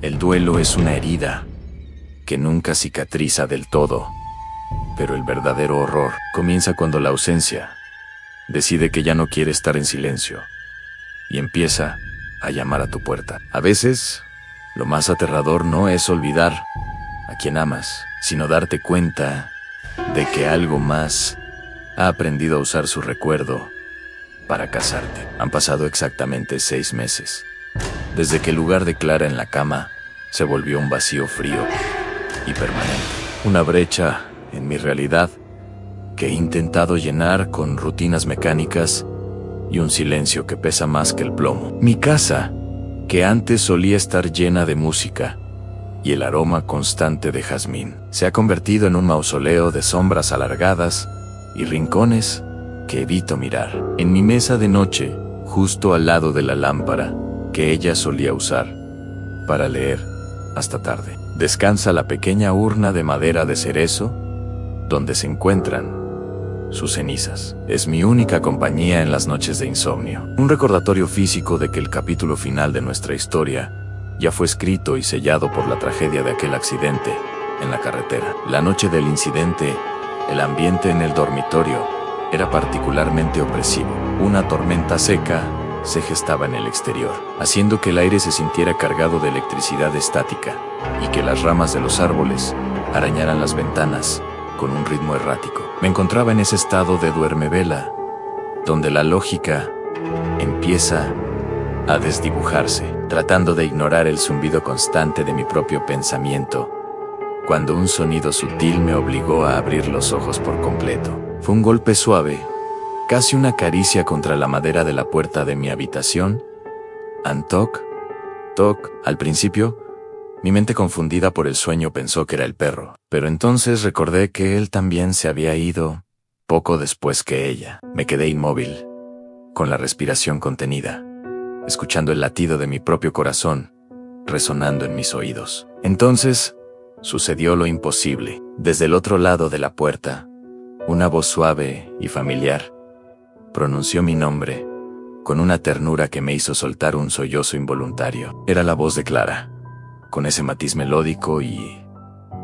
El duelo es una herida que nunca cicatriza del todo, pero el verdadero horror comienza cuando la ausencia decide que ya no quiere estar en silencio y empieza a llamar a tu puerta. A veces, lo más aterrador no es olvidar a quien amas, sino darte cuenta de que algo más ha aprendido a usar su recuerdo para casarte. Han pasado exactamente 6 meses, desde que el lugar de Clara en la cama se volvió un vacío frío y permanente. Una brecha en mi realidad que he intentado llenar con rutinas mecánicas y un silencio que pesa más que el plomo. Mi casa, que antes solía estar llena de música y el aroma constante de jazmín, se ha convertido en un mausoleo de sombras alargadas y rincones que evito mirar. En mi mesa de noche, justo al lado de la lámpara que ella solía usar para leer hasta tarde, descansa la pequeña urna de madera de cerezo donde se encuentran sus cenizas. Es mi única compañía en las noches de insomnio. Un recordatorio físico de que el capítulo final de nuestra historia ya fue escrito y sellado por la tragedia de aquel accidente en la carretera. La noche del incidente, el ambiente en el dormitorio era particularmente opresivo. Una tormenta seca se gestaba en el exterior, haciendo que el aire se sintiera cargado de electricidad estática y que las ramas de los árboles arañaran las ventanas con un ritmo errático. Me encontraba en ese estado de duermevela, donde la lógica empieza a desdibujarse, tratando de ignorar el zumbido constante de mi propio pensamiento, cuando un sonido sutil me obligó a abrir los ojos por completo. Fue un golpe suave, casi una caricia contra la madera de la puerta de mi habitación. Toc, toc. Al principio, mi mente confundida por el sueño pensó que era el perro, pero entonces recordé que él también se había ido poco después que ella. Me quedé inmóvil, con la respiración contenida, escuchando el latido de mi propio corazón resonando en mis oídos. Entonces, sucedió lo imposible. Desde el otro lado de la puerta, una voz suave y familiar pronunció mi nombre con una ternura que me hizo soltar un sollozo involuntario. Era la voz de Clara, con ese matiz melódico y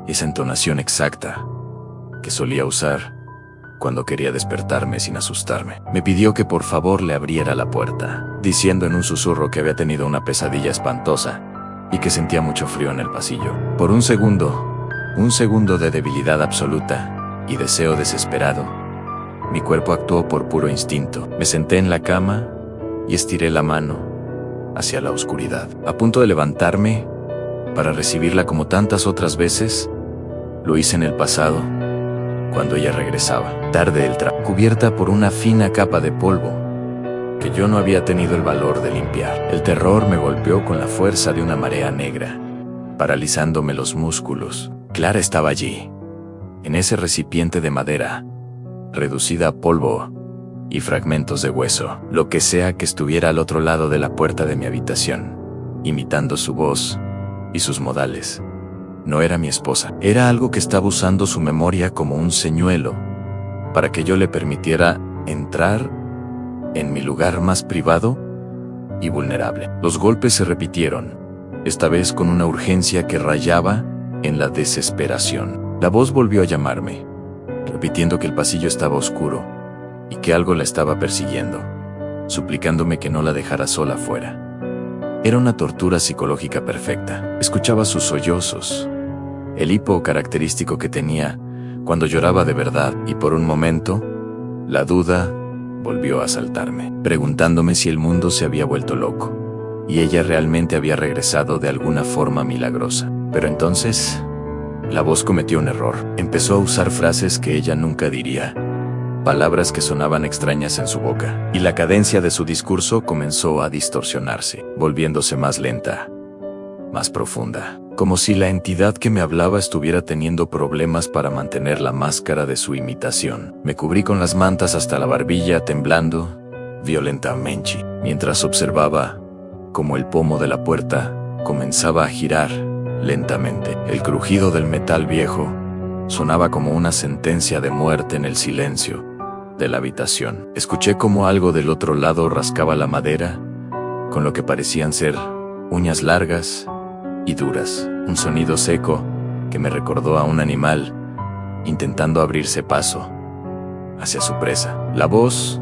esa entonación exacta que solía usar cuando quería despertarme sin asustarme. Me pidió que por favor le abriera la puerta, diciendo en un susurro que había tenido una pesadilla espantosa y que sentía mucho frío en el pasillo. Por un segundo de debilidad absoluta y deseo desesperado, mi cuerpo actuó por puro instinto. Me senté en la cama y estiré la mano hacia la oscuridad, a punto de levantarme para recibirla como tantas otras veces. Lo hice en el pasado, cuando ella regresaba, tarde del trabajo, cubierta por una fina capa de polvo que yo no había tenido el valor de limpiar. El terror me golpeó con la fuerza de una marea negra, paralizándome los músculos. Clara estaba allí, en ese recipiente de madera, reducida a polvo y fragmentos de hueso, lo que sea que estuviera al otro lado de la puerta de mi habitación, imitando su voz y sus modales. No era mi esposa, era algo que estaba usando su memoria como un señuelo para que yo le permitiera entrar en mi lugar más privado y vulnerable. Los golpes se repitieron, esta vez con una urgencia que rayaba en la desesperación. La voz volvió a llamarme, repitiendo que el pasillo estaba oscuro y que algo la estaba persiguiendo, suplicándome que no la dejara sola afuera. Era una tortura psicológica perfecta. Escuchaba sus sollozos, el hipo característico que tenía cuando lloraba de verdad, y por un momento, la duda volvió a asaltarme, preguntándome si el mundo se había vuelto loco y ella realmente había regresado de alguna forma milagrosa. Pero entonces, la voz cometió un error. Empezó a usar frases que ella nunca diría, palabras que sonaban extrañas en su boca, y la cadencia de su discurso comenzó a distorsionarse, volviéndose más lenta, más profunda, como si la entidad que me hablaba estuviera teniendo problemas para mantener la máscara de su imitación. Me cubrí con las mantas hasta la barbilla, temblando violentamente, mientras observaba cómo el pomo de la puerta comenzaba a girar lentamente. El crujido del metal viejo sonaba como una sentencia de muerte en el silencio de la habitación. Escuché cómo algo del otro lado rascaba la madera con lo que parecían ser uñas largas y duras. Un sonido seco que me recordó a un animal intentando abrirse paso hacia su presa. La voz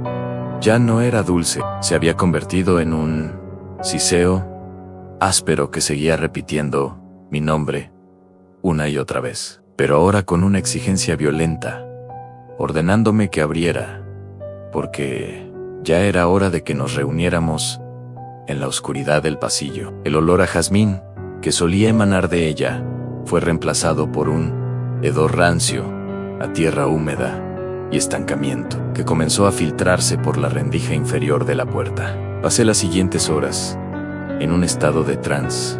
ya no era dulce, se había convertido en un siseo áspero que seguía repitiendo mi nombre una y otra vez, pero ahora con una exigencia violenta, ordenándome que abriera, porque ya era hora de que nos reuniéramos en la oscuridad del pasillo. El olor a jazmín que solía emanar de ella fue reemplazado por un hedor rancio, a tierra húmeda y estancamiento, que comenzó a filtrarse por la rendija inferior de la puerta. Pasé las siguientes horas en un estado de trance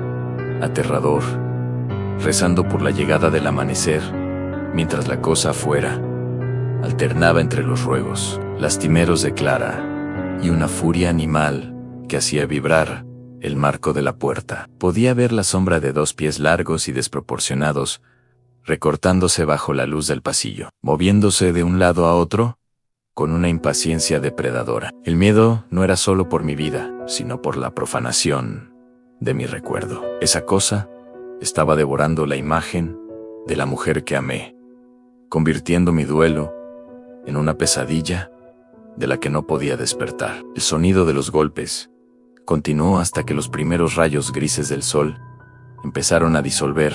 aterrador, rezando por la llegada del amanecer, mientras la cosa afuera alternaba entre los ruegos lastimeros de Clara y una furia animal que hacía vibrar el marco de la puerta. Podía ver la sombra de 2 pies largos y desproporcionados recortándose bajo la luz del pasillo, moviéndose de un lado a otro con una impaciencia depredadora. El miedo no era solo por mi vida, sino por la profanación de mi recuerdo. Esa cosa estaba devorando la imagen de la mujer que amé, convirtiendo mi duelo en una pesadilla de la que no podía despertar. El sonido de los golpes continuó hasta que los primeros rayos grises del sol empezaron a disolver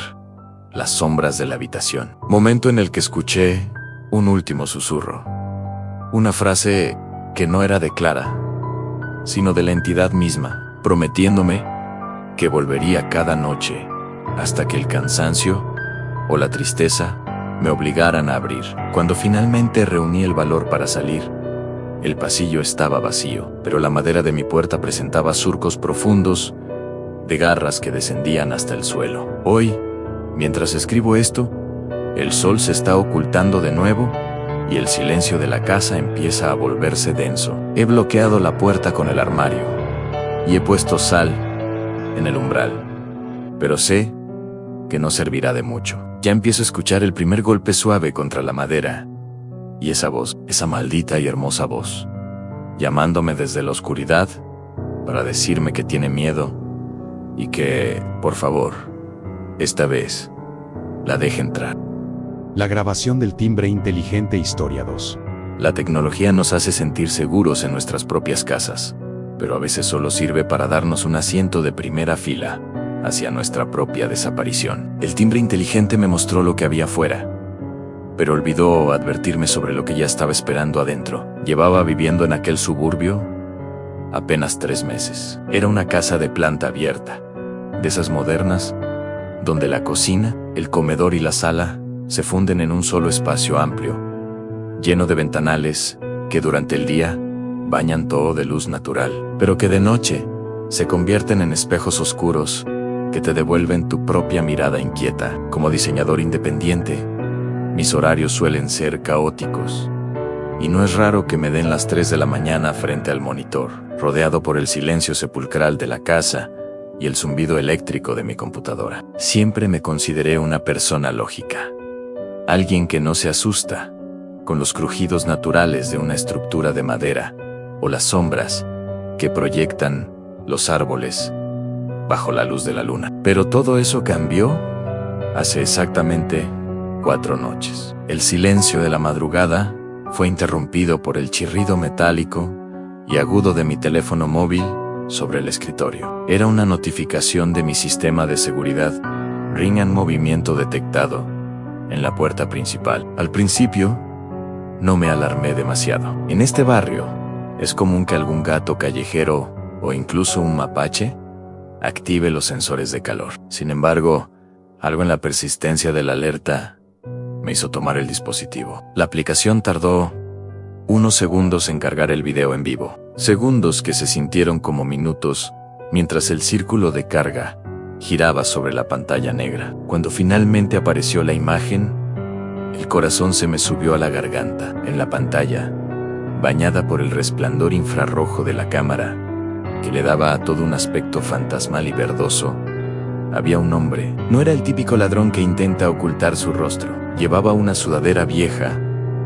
las sombras de la habitación. Momento en el que escuché un último susurro. Una frase que no era de Clara, sino de la entidad misma, prometiéndome que volvería cada noche hasta que el cansancio o la tristeza me obligaran a abrir. Cuando finalmente reuní el valor para salir, el pasillo estaba vacío, pero la madera de mi puerta presentaba surcos profundos de garras que descendían hasta el suelo. Hoy, mientras escribo esto, el sol se está ocultando de nuevo y el silencio de la casa empieza a volverse denso. He bloqueado la puerta con el armario y he puesto sal en el umbral, pero sé que no servirá de mucho. Ya empiezo a escuchar el primer golpe suave contra la madera y esa voz, esa maldita y hermosa voz, llamándome desde la oscuridad para decirme que tiene miedo y que, por favor, esta vez la deje entrar. La grabación del timbre inteligente Historia 2. La tecnología nos hace sentir seguros en nuestras propias casas, pero a veces solo sirve para darnos un asiento de primera fila hacia nuestra propia desaparición. El timbre inteligente me mostró lo que había afuera, pero olvidó advertirme sobre lo que ya estaba esperando adentro. Llevaba viviendo en aquel suburbio apenas 3 meses. Era una casa de planta abierta, de esas modernas, donde la cocina, el comedor y la sala se funden en un solo espacio amplio, lleno de ventanales que durante el día bañan todo de luz natural, pero que de noche se convierten en espejos oscuros que te devuelven tu propia mirada inquieta. Como diseñador independiente, mis horarios suelen ser caóticos, y no es raro que me den las 3 de la mañana frente al monitor, rodeado por el silencio sepulcral de la casa y el zumbido eléctrico de mi computadora. Siempre me consideré una persona lógica, alguien que no se asusta con los crujidos naturales de una estructura de madera o las sombras que proyectan los árboles bajo la luz de la luna. Pero todo eso cambió hace exactamente 4 noches. El silencio de la madrugada fue interrumpido por el chirrido metálico y agudo de mi teléfono móvil sobre el escritorio. Era una notificación de mi sistema de seguridad, ring en movimiento detectado en la puerta principal. Al principio, no me alarmé demasiado. En este barrio, es común que algún gato callejero o incluso un mapache active los sensores de calor. Sin embargo, algo en la persistencia de la alerta me hizo tomar el dispositivo. La aplicación tardó unos segundos en cargar el video en vivo. Segundos que se sintieron como minutos mientras el círculo de carga giraba sobre la pantalla negra. Cuando finalmente apareció la imagen, el corazón se me subió a la garganta. En la pantalla, bañada por el resplandor infrarrojo de la cámara, que le daba a todo un aspecto fantasmal y verdoso, había un hombre. No era el típico ladrón que intenta ocultar su rostro. Llevaba una sudadera vieja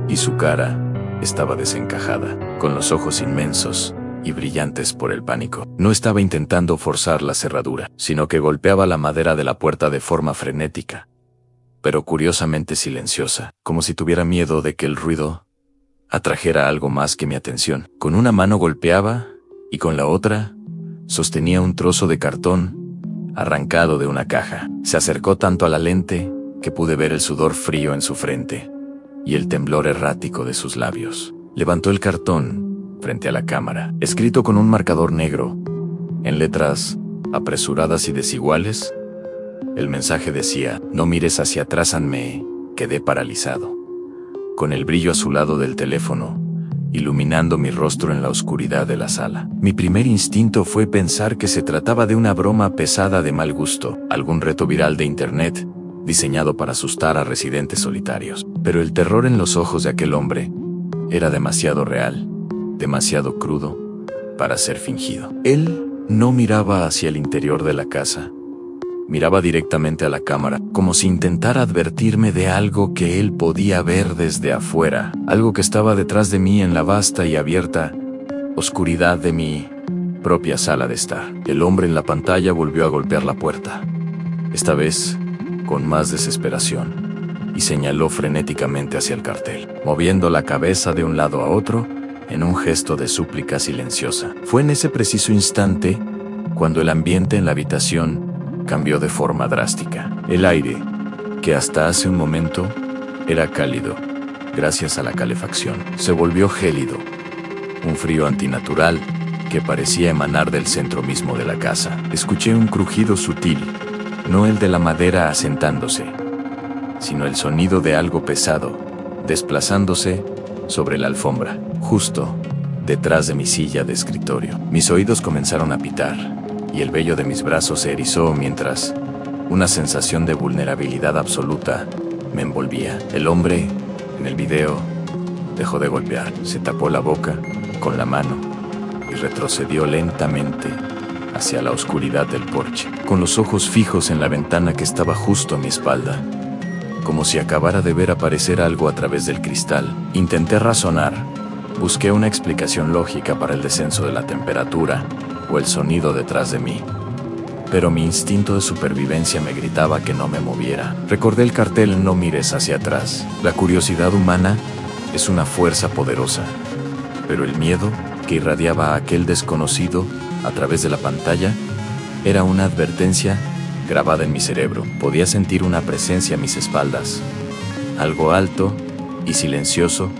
y su cara estaba desencajada, con los ojos inmensos y brillantes por el pánico. No estaba intentando forzar la cerradura, sino que golpeaba la madera de la puerta de forma frenética, pero curiosamente silenciosa, como si tuviera miedo de que el ruido atrajera algo más que mi atención. Con una mano golpeaba y con la otra sostenía un trozo de cartón arrancado de una caja. Se acercó tanto a la lente que pude ver el sudor frío en su frente y el temblor errático de sus labios. Levantó el cartón frente a la cámara, escrito con un marcador negro, en letras apresuradas y desiguales. El mensaje decía: no mires hacia atrás. Me quedé paralizado, con el brillo azulado del teléfono iluminando mi rostro en la oscuridad de la sala. Mi primer instinto fue pensar que se trataba de una broma pesada de mal gusto, algún reto viral de internet, diseñado para asustar a residentes solitarios. Pero el terror en los ojos de aquel hombre era demasiado real, demasiado crudo para ser fingido. Él no miraba hacia el interior de la casa. Miraba directamente a la cámara, como si intentara advertirme de algo que él podía ver desde afuera, algo que estaba detrás de mí en la vasta y abierta oscuridad de mi propia sala de estar. El hombre en la pantalla volvió a golpear la puerta, esta vez con más desesperación, y señaló frenéticamente hacia el cartel, moviendo la cabeza de un lado a otro en un gesto de súplica silenciosa. Fue en ese preciso instante cuando el ambiente en la habitación cambió de forma drástica. El aire, que hasta hace un momento era cálido gracias a la calefacción, se volvió gélido, un frío antinatural que parecía emanar del centro mismo de la casa. Escuché un crujido sutil, no el de la madera asentándose, sino el sonido de algo pesado desplazándose sobre la alfombra, justo detrás de mi silla de escritorio. Mis oídos comenzaron a pitar y el vello de mis brazos se erizó mientras una sensación de vulnerabilidad absoluta me envolvía. El hombre en el video dejó de golpear, se tapó la boca con la mano y retrocedió lentamente hacia la oscuridad del porche, con los ojos fijos en la ventana que estaba justo a mi espalda, como si acabara de ver aparecer algo a través del cristal. Intenté razonar, busqué una explicación lógica para el descenso de la temperatura o el sonido detrás de mí, pero mi instinto de supervivencia me gritaba que no me moviera. Recordé el cartel "no mires hacia atrás". La curiosidad humana es una fuerza poderosa, pero el miedo que irradiaba a aquel desconocido a través de la pantalla era una advertencia grabada en mi cerebro. Podía sentir una presencia a mis espaldas, algo alto y silencioso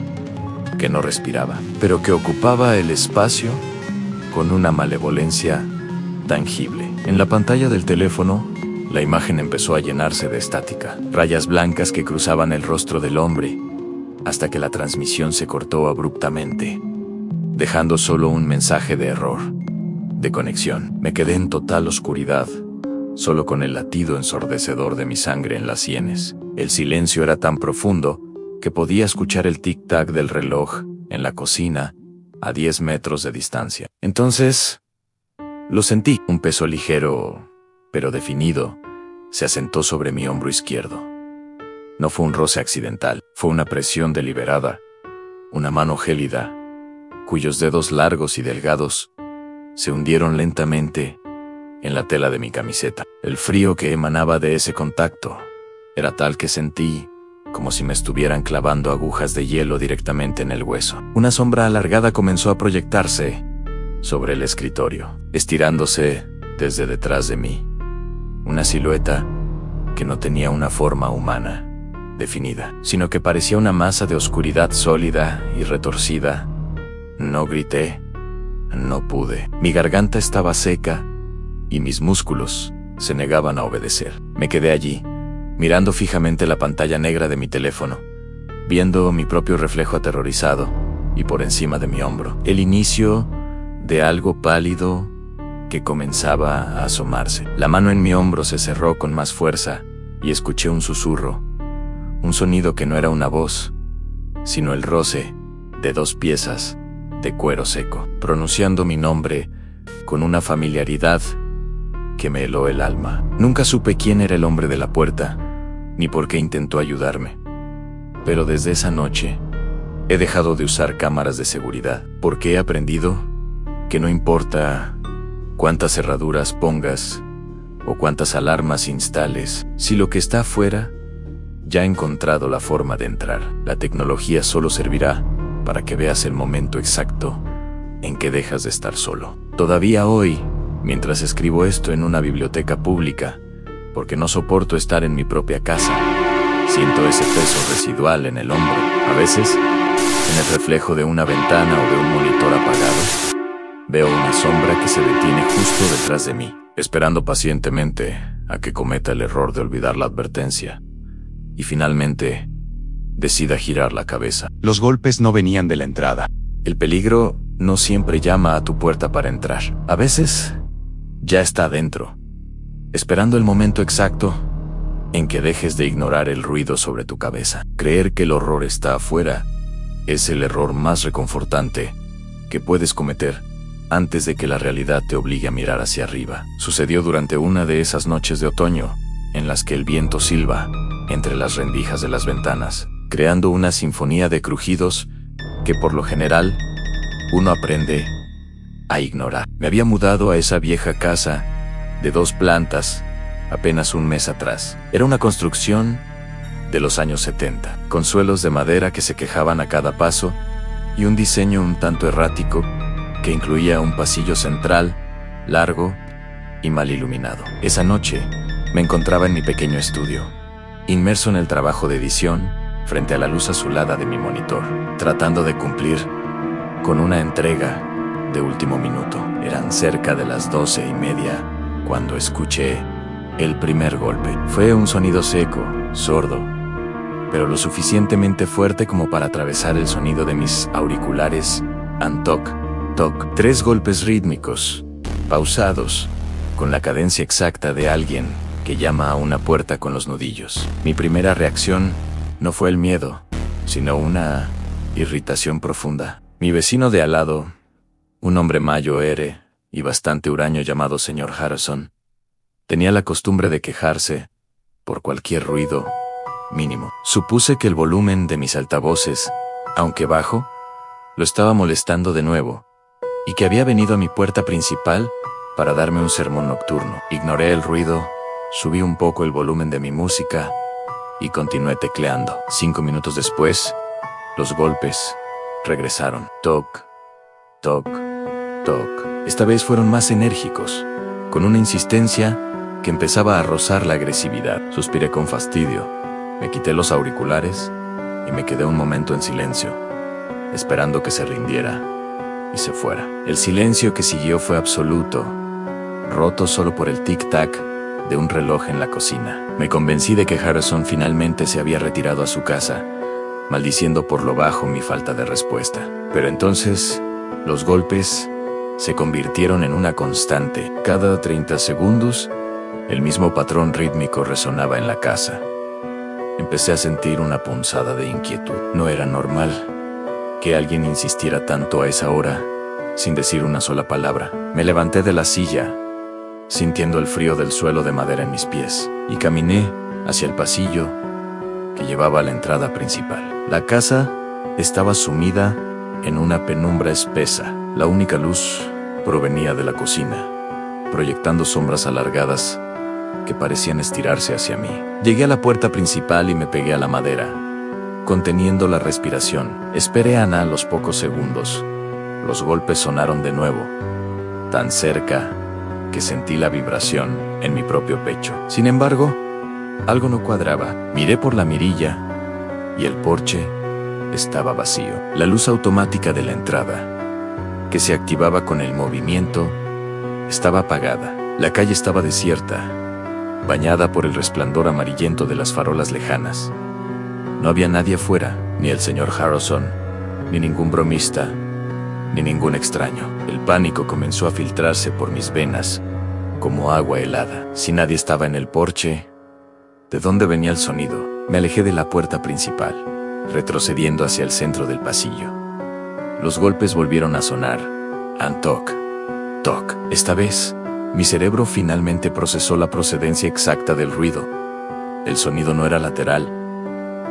que no respiraba, pero que ocupaba el espacio con una malevolencia tangible. En la pantalla del teléfono, la imagen empezó a llenarse de estática, rayas blancas que cruzaban el rostro del hombre, hasta que la transmisión se cortó abruptamente, dejando solo un mensaje de error, de conexión. Me quedé en total oscuridad, solo con el latido ensordecedor de mi sangre en las sienes. El silencio era tan profundo que podía escuchar el tic-tac del reloj en la cocina a 10 metros de distancia. Entonces, lo sentí. Un peso ligero, pero definido, se asentó sobre mi hombro izquierdo. No fue un roce accidental, fue una presión deliberada, una mano gélida, cuyos dedos largos y delgados se hundieron lentamente en la tela de mi camiseta. El frío que emanaba de ese contacto era tal que sentí como si me estuvieran clavando agujas de hielo directamente en el hueso. Una sombra alargada comenzó a proyectarse sobre el escritorio, estirándose desde detrás de mí. Una silueta que no tenía una forma humana definida, sino que parecía una masa de oscuridad sólida y retorcida. No grité, no pude. Mi garganta estaba seca y mis músculos se negaban a obedecer. Me quedé allí, mirando fijamente la pantalla negra de mi teléfono, viendo mi propio reflejo aterrorizado y por encima de mi hombro, el inicio de algo pálido que comenzaba a asomarse. La mano en mi hombro se cerró con más fuerza y escuché un susurro, un sonido que no era una voz, sino el roce de 2 piezas de cuero seco, pronunciando mi nombre con una familiaridad que me heló el alma. Nunca supe quién era el hombre de la puerta, ni por qué intentó ayudarme. Pero desde esa noche, he dejado de usar cámaras de seguridad, porque he aprendido que no importa cuántas cerraduras pongas o cuántas alarmas instales, si lo que está afuera ya ha encontrado la forma de entrar, la tecnología solo servirá para que veas el momento exacto en que dejas de estar solo. Todavía hoy, mientras escribo esto en una biblioteca pública, porque no soporto estar en mi propia casa, siento ese peso residual en el hombro. A veces, en el reflejo de una ventana o de un monitor apagado, veo una sombra que se detiene justo detrás de mí, esperando pacientemente a que cometa el error de olvidar la advertencia y finalmente decida girar la cabeza. Los golpes no venían de la entrada. El peligro no siempre llama a tu puerta para entrar. A veces ya está adentro, esperando el momento exacto en que dejes de ignorar el ruido sobre tu cabeza. Creer que el horror está afuera es el error más reconfortante que puedes cometer antes de que la realidad te obligue a mirar hacia arriba. Sucedió durante una de esas noches de otoño en las que el viento silba entre las rendijas de las ventanas, creando una sinfonía de crujidos que por lo general uno aprende a ignorar. Me había mudado a esa vieja casa de 2 plantas apenas un mes atrás. Era una construcción de los años 70, con suelos de madera que se quejaban a cada paso y un diseño un tanto errático que incluía un pasillo central, largo y mal iluminado. Esa noche me encontraba en mi pequeño estudio, inmerso en el trabajo de edición, frente a la luz azulada de mi monitor, tratando de cumplir con una entrega de último minuto. Eran cerca de las 12:30 cuando escuché el primer golpe. Fue un sonido seco, sordo, pero lo suficientemente fuerte como para atravesar el sonido de mis auriculares. Toc, toc. 3 golpes rítmicos, pausados, con la cadencia exacta de alguien que llama a una puerta con los nudillos. Mi primera reacción no fue el miedo, sino una irritación profunda. Mi vecino de al lado, un hombre mayor y bastante huraño llamado señor Harrison, tenía la costumbre de quejarse por cualquier ruido mínimo. Supuse que el volumen de mis altavoces, aunque bajo, lo estaba molestando de nuevo, y que había venido a mi puerta principal para darme un sermón nocturno. Ignoré el ruido, subí un poco el volumen de mi música y continué tecleando. 5 minutos después, los golpes regresaron. Toc, toc, toc. Esta vez fueron más enérgicos, con una insistencia que empezaba a rozar la agresividad. Suspiré con fastidio, me quité los auriculares y me quedé un momento en silencio, esperando que se rindiera y se fuera. El silencio que siguió fue absoluto, roto solo por el tic-tac de un reloj en la cocina. Me convencí de que Harrison finalmente se había retirado a su casa, maldiciendo por lo bajo mi falta de respuesta. Pero entonces, los golpes se convirtieron en una constante. Cada 30 segundos, el mismo patrón rítmico resonaba en la casa. Empecé a sentir una punzada de inquietud. No era normal que alguien insistiera tanto a esa hora, sin decir una sola palabra. Me levanté de la silla, sintiendo el frío del suelo de madera en mis pies, y caminé hacia el pasillo que llevaba a la entrada principal. La casa estaba sumida en una penumbra espesa. La única luz provenía de la cocina, proyectando sombras alargadas que parecían estirarse hacia mí. Llegué a la puerta principal y me pegué a la madera, conteniendo la respiración. Esperé a los pocos segundos. Los golpes sonaron de nuevo, tan cerca que sentí la vibración en mi propio pecho. Sin embargo, algo no cuadraba. Miré por la mirilla y el porche estaba vacío. La luz automática de la entrada, que se activaba con el movimiento, estaba apagada. La calle estaba desierta, bañada por el resplandor amarillento de las farolas lejanas. No había nadie afuera, ni el señor Harrison, ni ningún bromista, ni ningún extraño. El pánico comenzó a filtrarse por mis venas como agua helada. Si nadie estaba en el porche, ¿de dónde venía el sonido? Me alejé de la puerta principal, retrocediendo hacia el centro del pasillo. Los golpes volvieron a sonar. Toc, toc. Esta vez, mi cerebro finalmente procesó la procedencia exacta del ruido. El sonido no era lateral,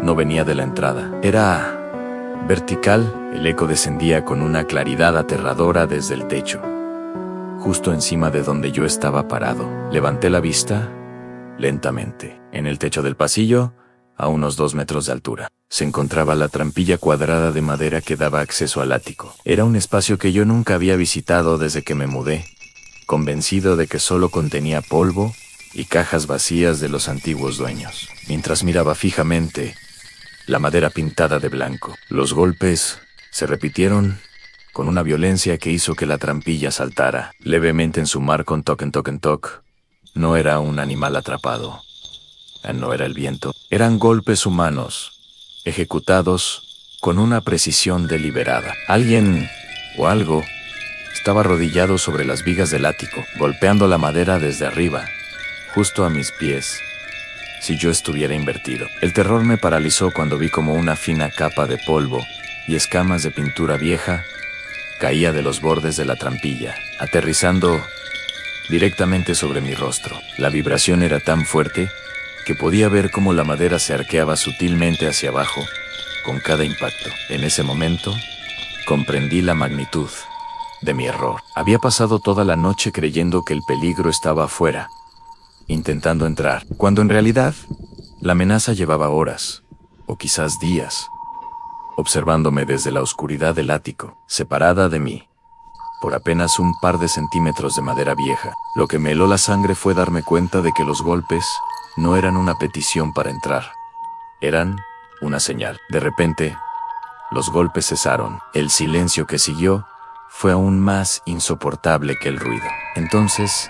no venía de la entrada. Era Vertical, el eco descendía con una claridad aterradora desde el techo, justo encima de donde yo estaba parado. Levanté la vista lentamente. En el techo del pasillo, a unos 2 metros de altura, se encontraba la trampilla cuadrada de madera que daba acceso al ático. Era un espacio que yo nunca había visitado desde que me mudé, convencido de que solo contenía polvo y cajas vacías de los antiguos dueños. Mientras miraba fijamente la madera pintada de blanco, los golpes se repitieron con una violencia que hizo que la trampilla saltara levemente en su marco en toc en toc en toc. No era un animal atrapado. No era el viento. Eran golpes humanos, ejecutados con una precisión deliberada. Alguien o algo estaba arrodillado sobre las vigas del ático, golpeando la madera desde arriba, justo a mis pies, si yo estuviera invertido. El terror me paralizó cuando vi como una fina capa de polvo y escamas de pintura vieja caía de los bordes de la trampilla, aterrizando directamente sobre mi rostro. La vibración era tan fuerte que podía ver cómo la madera se arqueaba sutilmente hacia abajo con cada impacto. En ese momento, comprendí la magnitud de mi error. Había pasado toda la noche creyendo que el peligro estaba afuera, intentando entrar, cuando en realidad la amenaza llevaba horas, o quizás días, observándome desde la oscuridad del ático, separada de mí por apenas un par de centímetros de madera vieja. Lo que me heló la sangre fue darme cuenta de que los golpes no eran una petición para entrar, eran una señal. De repente, los golpes cesaron. El silencio que siguió fue aún más insoportable que el ruido. Entonces,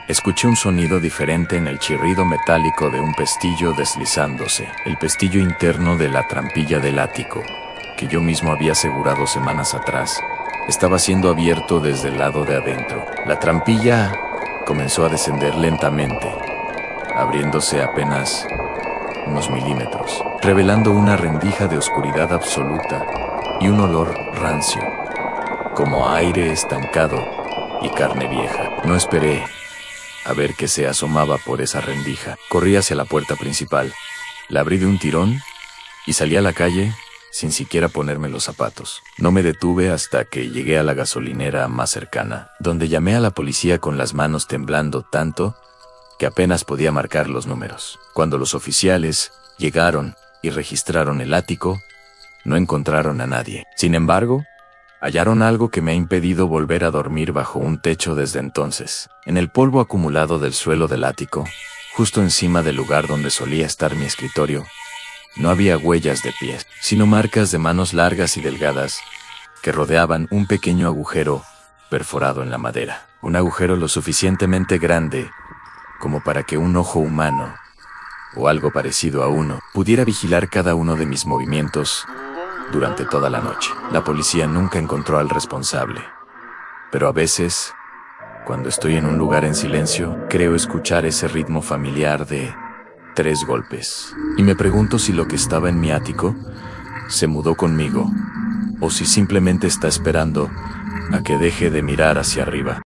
escuché un sonido diferente en el chirrido metálico de un pestillo deslizándose, el pestillo interno de la trampilla del ático, que yo mismo había asegurado semanas atrás. Estaba siendo abierto desde el lado de adentro. La trampilla comenzó a descender lentamente, abriéndose apenas unos milímetros, revelando una rendija de oscuridad absoluta y un olor rancio, como aire estancado y carne vieja. No esperé a ver qué se asomaba por esa rendija. Corrí hacia la puerta principal, la abrí de un tirón y salí a la calle sin siquiera ponerme los zapatos. No me detuve hasta que llegué a la gasolinera más cercana, donde llamé a la policía con las manos temblando tanto que apenas podía marcar los números. Cuando los oficiales llegaron y registraron el ático, no encontraron a nadie. Sin embargo, hallaron algo que me ha impedido volver a dormir bajo un techo desde entonces. En el polvo acumulado del suelo del ático, justo encima del lugar donde solía estar mi escritorio, no había huellas de pies, sino marcas de manos largas y delgadas que rodeaban un pequeño agujero perforado en la madera. Un agujero lo suficientemente grande como para que un ojo humano, o algo parecido a uno, pudiera vigilar cada uno de mis movimientos durante toda la noche. La policía nunca encontró al responsable, pero a veces, cuando estoy en un lugar en silencio, creo escuchar ese ritmo familiar de 3 golpes. Y me pregunto si lo que estaba en mi ático se mudó conmigo, o si simplemente está esperando a que deje de mirar hacia arriba.